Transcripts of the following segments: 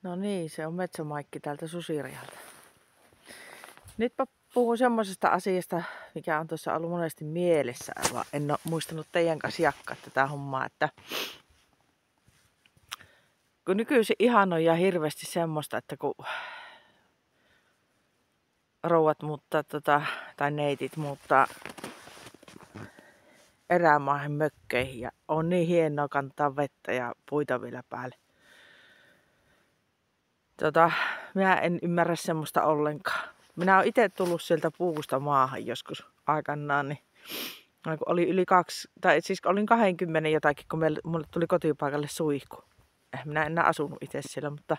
No niin, se on Metsämaikki täältä Susirajalta. Nytpä puhun semmoisesta asiasta, mikä on tuossa ollut monesti mielessä, vaan en ole muistanut teidän kanssa jakaa tätä hommaa, että kun nykyisin ihan on ja hirveästi semmoista, että kun rouvat muuttaa tai neitit muuttaa erämaahan mökkeihin ja on niin hienoa kantaa vettä ja puita vielä päälle. Minä en ymmärrä semmoista ollenkaan. Minä olen itse tullut sieltä puusta maahan joskus aikanaan, niin kun oli yli 2, tai siis olin 20 jotakin, kun mulle tuli kotipaikalle suihku. Minä en enää asunut itse siellä, mutta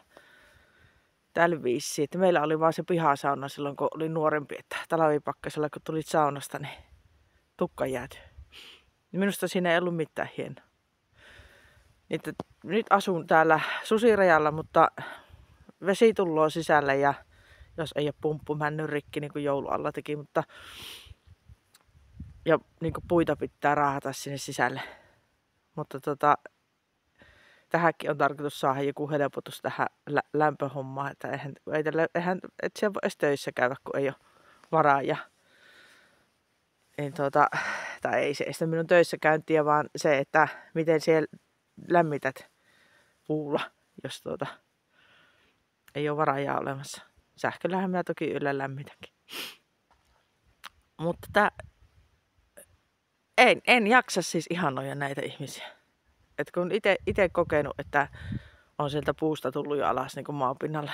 tällä viisiin, että meillä oli vaan se pihasauna silloin, kun oli nuorempi, että talvipakkasella, kun tulit saunasta, niin tukka jääty. Minusta siinä ei ollut mitään hienoa. Nyt asun täällä Susirajalla, mutta vesi tulloo sisälle ja jos ei ole pumppu mennyt rikki, niin kuin joulualla teki, ja niin kuin puita pitää raahata sinne sisälle. Mutta tähänkin on tarkoitus saada joku helpotus tähän lämpöhommaan, että et siellä voi edes töissä käydä, kun ei ole varaa. Niin tai ei se estä minun töissä käyntiä, vaan se, että miten siellä lämmität puulla, jos ei ole varajaa olemassa. Sähköllähän minä toki yllä lämmitänkin. Mutta en jaksa siis ihanoja näitä ihmisiä. Et kun itse kokenut, että on sieltä puusta tullut jo alas niin kuin maapinnalle.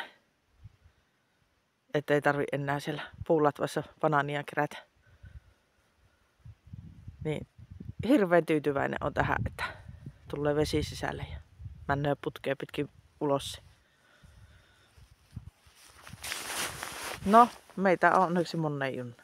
Että ei tarvi enää siellä puulatvassa banaania kerätä. Niin hirveän tyytyväinen on tähän, että tulee vesi sisälle ja männöö putkea pitkin ulos. No, meitä on onneksi monen junna.